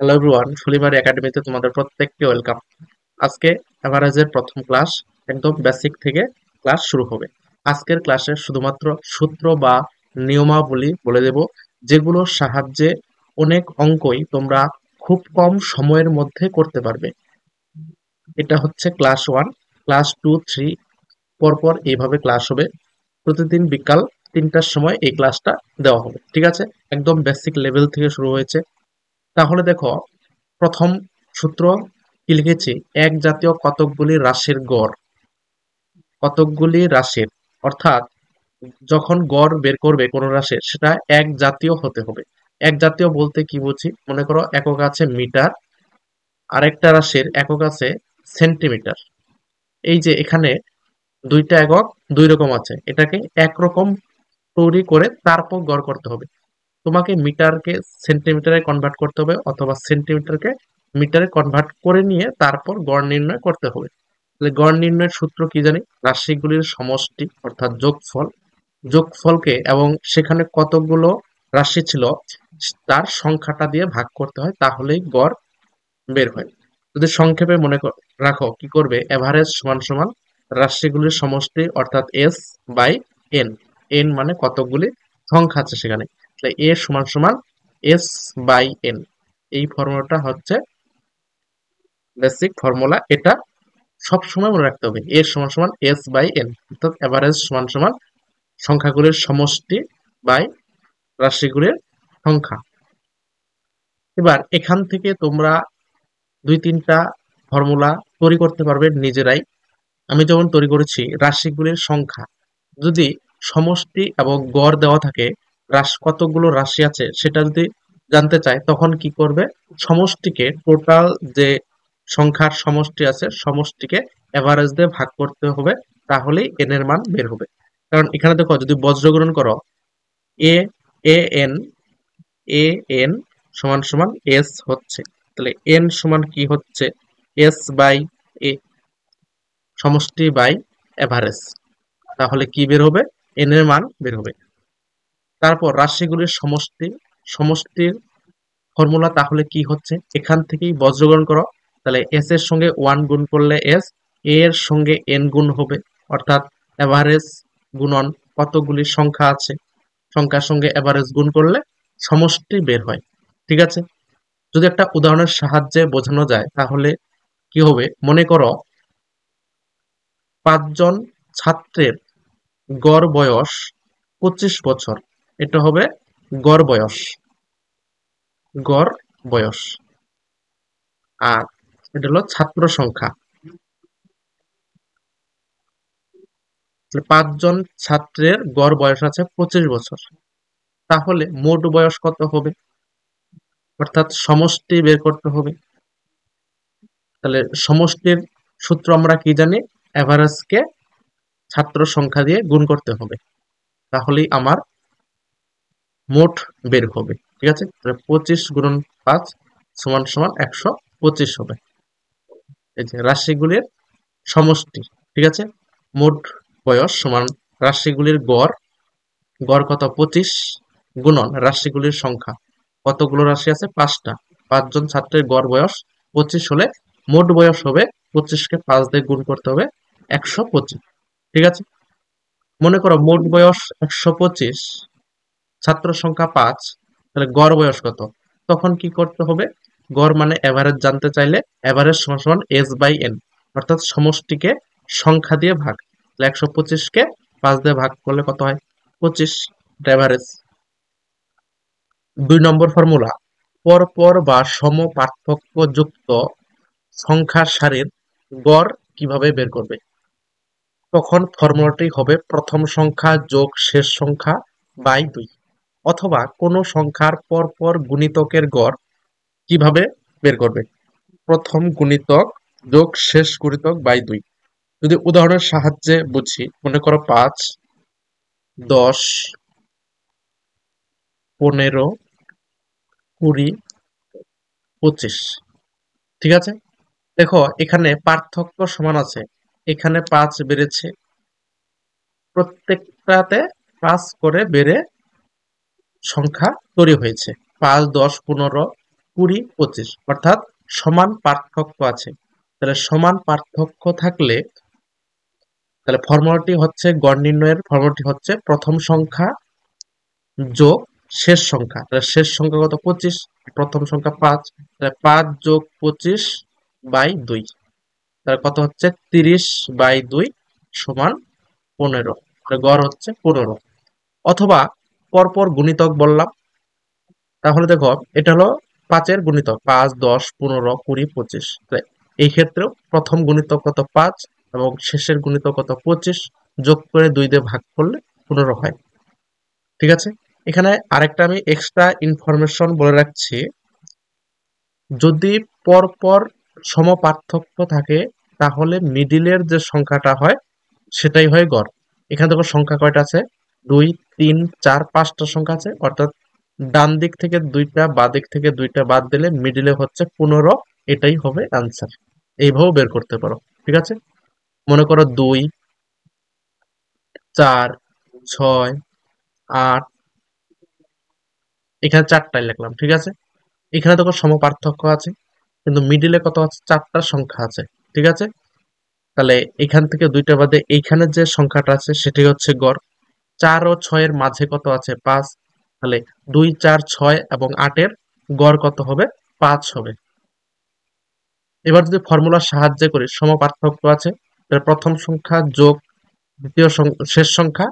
Hello everyone, ফুলিমারি একাডেমিতে তোমাদের প্রত্যেককে ওয়েলকাম। আজকে এভারেজের প্রথম ক্লাস, একদম বেসিক থেকে ক্লাস শুরু হবে। আজকের ক্লাসে শুধুমাত্র সূত্র বা নিয়মাবলী বলে দেব, যেগুলোর সাহায্যে অনেক অঙ্কই তোমরা খুব কম সময়ের মধ্যে করতে পারবে। এটা হচ্ছে ক্লাস 1, ক্লাস 2, 3 পরপর এইভাবে ক্লাস হবে। প্রতিদিন বিকাল 3টার সময় এই ক্লাসটা দেওয়া হবে, ঠিক আছে? একদম বেসিক লেভেল থেকে শুরু হয়েছে। তাহলে দেখো, প্রথম সূত্র কি লিখেছি? এক জাতীয় কতকগুলি রাশির গড়। কতকগুলি রাশির অর্থাৎ যখন গড় বের করবে কোনো রাশির, সেটা এক জাতীয় হতে হবে। এক জাতীয় বলতে কি বুঝি? মনে করো একক আছে মিটার, আরেকটা রাশির একক আছে সেন্টিমিটার। এই যে এখানে দুইটা একক দুই রকম আছে, এটাকে একরকম তৈরি করে তারপর গড় করতে হবে। তোমাকে মিটারকে সেন্টিমিটারে কনভার্ট করতে হবে, অথবা সেন্টিমিটারকে মিটারে কনভার্ট করে নিয়ে তারপর গড় নির্ণয় করতে হবে। তাহলে গড় নির্ণয়ের সূত্র কি জানি? রাশিগুলির সমষ্টি অর্থাৎ যোগফল। যোগফলকে এবং সেখানে কতগুলো রাশি ছিল তার সংখ্যাটা দিয়ে ভাগ করতে হয়, তাহলেই গড় বের হয়। যদি সংক্ষেপে রাখো, কি করবে? এভারেজ সমান সমান রাশিগুলির সমষ্টি অর্থাৎ এস বাই এন। এন মানে কতগুলি সংখ্যা আছে সেখানে, তাহলে এ সমান সমান এস বাই এন। এই ফর্মুলাটা হচ্ছে বেসিক ফর্মুলা। এটা সব সময় মনে রাখতে হবে, এ সমান সমান এস বাই এন, অর্থাৎ এভারেজ সমান সমান সংখ্যাগুলির সমষ্টি বাই রাশিগুলির সংখ্যা। এবার এখান থেকে তোমরা দুই তিনটা ফর্মুলা তৈরি করতে পারবে নিজেরাই। আমি যেমন তৈরি করেছি, রাশিগুলির সংখ্যা যদি সমষ্টি এবং গড় দেওয়া থাকে, কতগুলো রাশি আছে সেটা যদি জানতে চায়, তখন কি করবে? সমষ্টিকে, টোটাল যে সংখ্যার সমষ্টি আছে সমষ্টিকে এভারেজ দিয়ে ভাগ করতে হবে, তাহলেই এন এর মান বের হবে। কারণ এখানে দেখো, যদি বজ্রগুণন করো, এ এ এন এ এন সমান সমান এস হচ্ছে, তাহলে এন সমান কি হচ্ছে? এস বাই এ, সমষ্টি বাই এভারেজ। তাহলে কি বের হবে? এন এর মান বের হবে। তারপর রাশিগুলির সমষ্টি, সমষ্টির ফর্মুলা তাহলে কি হচ্ছে? এখান থেকেই বজ্রগ্রহণ করো। তাহলে এস এর সঙ্গে 1 গুণ করলে এস, এ এর সঙ্গে এন গুণ হবে, অর্থাৎ এভারেজ গুণন কতগুলি সংখ্যা আছে, সংখ্যার সঙ্গে এভারেজ গুণ করলে সমষ্টি বের হয়। ঠিক আছে? যদি একটা উদাহরণের সাহায্যে বোঝানো যায় তাহলে কি হবে? মনে করো 5 জন ছাত্রের গড় বয়স 25 বছর। এটা হবে গড় বয়স, গড় বয়স। আর এটা হলো ছাত্র সংখ্যা। 5 জন ছাত্রের গড় বয়স আছে 25 বছর। তাহলে মোট বয়স কত হবে? অর্থাৎ সমষ্টি বের করতে হবে। তাহলে সমষ্টির সূত্র আমরা কি জানি? এভারেজকে ছাত্র সংখ্যা দিয়ে গুণ করতে হবে, তাহলেই আমার মোট বের হবে। ঠিক আছে? তাহলে 25 গুণন 5 সমান সমান 125 হবে। এই যে রাশিগুলির সমষ্টি। ঠিক আছে? মোট বয়স সমান রাশিগুলির গড়, গড় কত? 25, গুণন রাশিগুলির সংখ্যা। কতগুলো রাশি আছে? 5টা। 5 জন ছাত্রের গড় বয়স 25 হলে মোট বয়স হবে, 25কে 5 দিয়ে গুণ করতে হবে, 125। ঠিক আছে? মনে করো মোট বয়স 125, ছাত্র সংখ্যা 5, তাহলে গড় বয়স কত? তখন কি করতে হবে? গড় মানে এভারেজ জানতে চাইলে এভারেজ সমান সমান এস বাই এন, অর্থাৎ সমষ্টিকে সংখ্যা দিয়ে ভাগ। তাহলে 125কে 5 দিয়ে ভাগ করলে কত হয়? 25, এভারেজ। 2 নম্বর ফর্মুলা, পরপর বা সম পার্থক্য যুক্ত সংখ্যার সারির গড় কিভাবে বের করবে? তখন ফর্মুলাটি হবে প্রথম সংখ্যা যোগ শেষ সংখ্যা বাই 2, অথবা কোনো সংখ্যার পরপর গুণিতকের গড় কিভাবে বের করবে? প্রথম গুণিতক যোগ শেষ গুণিতক বাই 2। যদি উদাহরণের সাহায্যে বুঝি, মনে করো 5, 10, 15, 20, 25। ঠিক আছে? দেখো এখানে পার্থক্য সমান আছে, এখানে 5 বেড়েছে, প্রত্যেকটাতে 5 করে বেড়ে সংখ্যা তৈরি হয়েছে। 5, 10, 15, 20 25 অর্থাৎ সমান পার্থক্য আছে। তাহলে সমান পার্থক্য থাকলে তাহলে ফর্মুলাটি হচ্ছে গড় নির্ণয়ের ফর্মুলাটি হচ্ছে প্রথম সংখ্যা যোগ শেষ সংখ্যা। তাহলে শেষ সংখ্যা কত? 25, প্রথম সংখ্যা 5, তাহলে 5 যোগ 25 বাই 2, তাহলে কত হচ্ছে? 30/2 সমান 15। গড় হচ্ছে 15। অথবা পরপর গুণিতক বললাম, তাহলে দেখো এটা হলো 5-এর গুণিতক, 5 10 15 20 25। এই ক্ষেত্রেও প্রথম গুণিতক কত? 5 এবং শেষের গুণিতক কত? 25, যোগ করে 2 দিয়ে ভাগ করলে 15 হয়। ঠিক আছে, এখানে আরেকটা আমি এক্সট্রা ইনফরমেশন বলে রাখছি, যদি পরপর সম পার্থক্য থাকে তাহলে মিডিলের যে সংখ্যাটা হয় সেটাই হয় গড়। এখানে দেখো সংখ্যা কয়টা আছে? 2 3 4 5টা সংখ্যা আছে, অর্থাৎ ডান দিক থেকে 2টা বাঁ দিক থেকে 2টা বাদ দিলে মিডিলে হচ্ছে 15, এটাই হবে অ্যান্সার। এইভাবে বের করতে পারো। ঠিক আছে, মনে করো 2 4 6 8, এখানে 4টাই লিখলাম। ঠিক আছে, এখানে দেখো সমপার্থক্য আছে কিন্তু মিডিলে কত আছে? 4টা সংখ্যা আছে। ঠিক আছে, তাহলে এখান থেকে 2টা বাদে এইখানে যে সংখ্যাটা আছে সেটি হচ্ছে গড়। 4 ও 6 এর মাঝে কত আছে? 5, তাহলে 2 4 6 এবং 8-এর গড় কত হবে? 5 হবে। এবার যদি ফর্মুলার সাহায্যে করি, সমপার্থক্য আছে, তাহলে প্রথম সংখ্যা যোগ শেষ সংখ্যা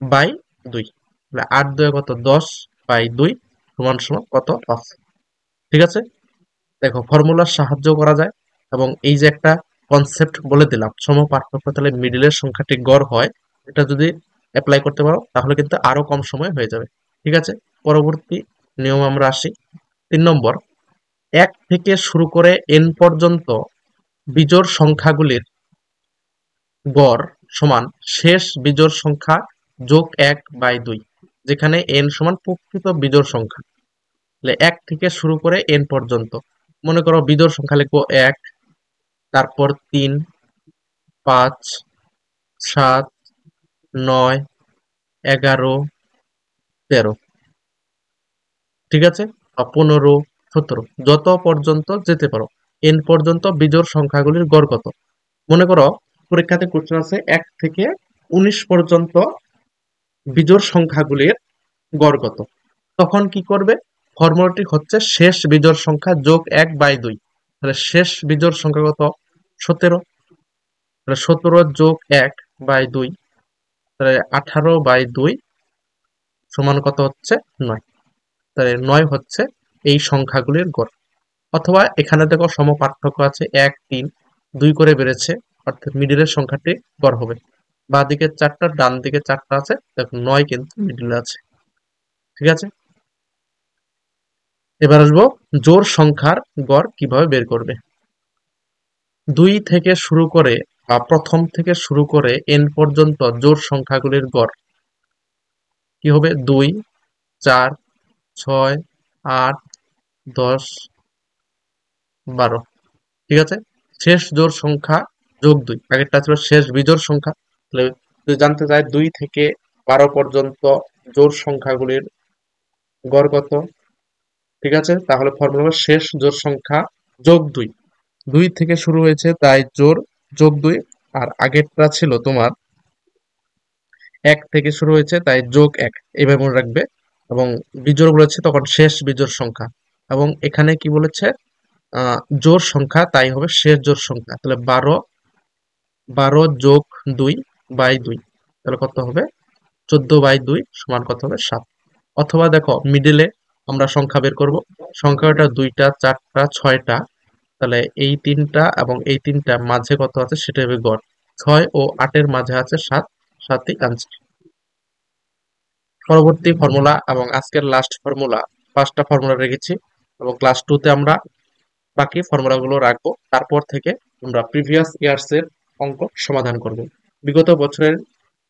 বাই 2, তাহলে 8 2 কত? 10/2 সমান সমান কত? 5। ঠিক আছে, দেখো ফর্মুলার সাহায্য করা যায় এবং এই যে একটা কনসেপ্ট বলে দিলাম সমপার্থক্য, তাহলে মিডিলের সংখ্যাটি গড় হয়, এটা যদি অ্যাপ্লাই করতে পারো তাহলে কিন্তু আরো কম সময় হয়ে যাবে। ঠিক আছে, পরবর্তী নিয়ম আমরা আসি। 3 নম্বর, 1 থেকে শুরু করে n পর্যন্ত বিজোড় সংখ্যাগুলির গড় সমান শেষ বিজোড় সংখ্যা যোগ 1/2, যেখানে n সমান প্রকৃত বিজোড় সংখ্যা। তাহলে 1 থেকে শুরু করে n পর্যন্ত, মনে করো বিজোড় সংখ্যা লিখবো 1, তারপর 3 5 7 9 11 13। ঠিক আছে, বা 15 17, যত পর্যন্ত যেতে পারো। n পর্যন্ত বিজোড় সংখ্যাগুলির গড় কত? মনে করো পরীক্ষাতে কোশ্চেন আছে 1 থেকে 19 পর্যন্ত বিজোড় সংখ্যাগুলির গড় কত? তখন কি করবে? ফর্মুলাটি হচ্ছে শেষ বিজোড় সংখ্যা যোগ 1/2। তাহলে শেষ বিজোড় সংখ্যা কত? 17, তাহলে 17 যোগ 1/2, তাহলে 18/2 সমান কত হচ্ছে? 9। তাহলে 9 হচ্ছে এই সংখ্যাগুলির গড়। অথবা এখানে দেখো সমপার্থক্য আছে, 1 3 2 করে বেড়েছে, অর্থাৎ মিডিলের সংখ্যাটি গড় হবে। বাঁ দিকে 4টা ডান দিকে 4টা আছে, দেখো 9 কিন্তু মিডিলে আছে। ঠিক আছে, এবার আসবো জোড় সংখ্যার গড় কিভাবে বের করবে। 2 থেকে শুরু করে বা প্রথম থেকে শুরু করে n পর্যন্ত জোড় সংখ্যাগুলির গড় কি হবে? 2 4 6 8 10 12। ঠিক আছে, শেষ জোড় সংখ্যা যোগ 2, আগেরটা ছিল শেষ বিজোড় সংখ্যা। তাহলে যদি জানতে চাই 2 থেকে 12 পর্যন্ত জোড় সংখ্যাগুলির গড় কত, ঠিক আছে, তাহলে ফর্মুলা হবে শেষ জোড় সংখ্যা যোগ 2। 2 থেকে শুরু হয়েছে তাই জোড় যোগ 2, আর আগেরটা ছিল তোমার 1 থেকে শুরু হয়েছে তাই যোগ 1, এইভাবে মনে রাখবে। এবং বিজোড় বলেছে তখন শেষ বিজোড় সংখ্যা, এবং এখানে কি বলেছে? জোড় সংখ্যা, তাই হবে শেষ জোড় সংখ্যা। তাহলে 12 যোগ 2/2, তাহলে কত হবে? 14/2 সমান কত হবে? 7। অথবা দেখো মিডিলে আমরা সংখ্যা বের করব, সংখ্যাটা 2টা 4টা 6টা, তাহলে এই 3টা এবং এই 3টা মাঝে কত আছে সেটা হবে গড়। 6 ও 8-এর মাঝে আছে 7, 7ই আনসার। পরবর্তী ফর্মুলা এবং আজকের লাস্ট ফর্মুলা, 5টা ফর্মুলা রেখেছি এবং ক্লাস 2তে আমরা বাকি ফর্মুলাগুলো রাখবো। তারপর থেকে আমরা প্রিভিয়াস ইয়ার্স এর অঙ্ক সমাধান করব। বিগত বছরের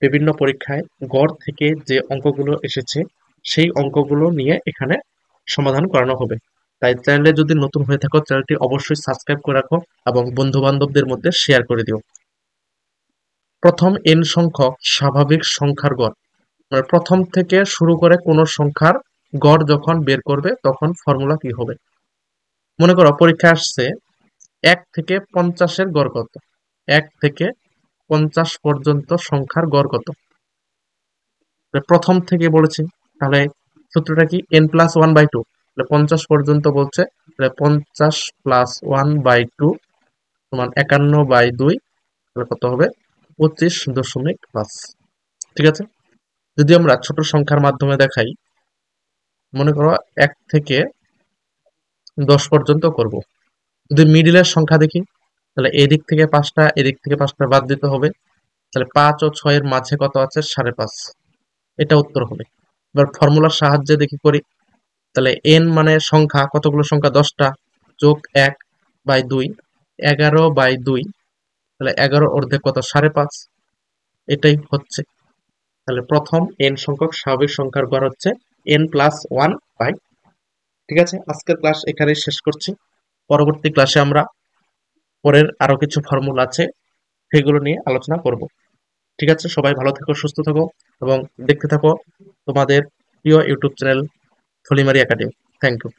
বিভিন্ন পরীক্ষায় গড় থেকে যে অঙ্কগুলো এসেছে সেই অঙ্কগুলো নিয়ে এখানে সমাধান করানো হবে। তাই চ্যানেলে যদি নতুন হয়ে থাকো চ্যানেলটি অবশ্যই সাবস্ক্রাইব করে রাখো এবং বন্ধু বান্ধবদের মধ্যে শেয়ার করে দিও। প্রথম n সংখ্যক স্বাভাবিক সংখ্যার গড়, মানে প্রথম থেকে শুরু করে কোনো সংখ্যার গড় যখন বের করবে তখন ফর্মুলা কি হবে? মনে করো পরীক্ষা আসছে 1 থেকে 50-এর গড় কত, 1 থেকে 50 পর্যন্ত সংখ্যার গড় কত। প্রথম থেকে বলেছি, তাহলে সূত্রটা কি, n+1/2, 50 পর্যন্ত বলছে, তাহলে 50+1/2 সমান 51/2, তাহলে কত হবে, 25.5। ঠিক আছে, যদি আমরা ছোট সংখ্যার মাধ্যমে দেখাই, মনে করো 1 থেকে 10 পর্যন্ত করব। যদি মিডিলের সংখ্যা দেখি, তাহলে এদিক থেকে 5টা এদিক থেকে 5টা বাদ দিতে হবে, তাহলে 5 ও 6 এর মাঝে কত আছে, 5.5, এটা উত্তর হবে। এবার ফর্মুলার সাহায্যে দেখি করি, তাহলে এন মানে সংখ্যা, কতগুলো সংখ্যা, 10টা, যোগ 1/2, 11/2, তাহলে 11 অর্ধেক কত, 5.5, এটাই হচ্ছে। তাহলে প্রথম এন সংখ্যক স্বাভাবিক সংখ্যার গড় হচ্ছে n+1/। ঠিক আছে, আজকের ক্লাস এখানেই শেষ করছি। পরবর্তী ক্লাসে আমরা পরের আরো কিছু ফর্মুলা আছে, সেগুলো নিয়ে আলোচনা করব। ঠিক আছে, সবাই ভালো থেকো, সুস্থ থাকো এবং দেখতে থাকো তোমাদের প্রিয় YouTube channel Tholimari academy. Thank you.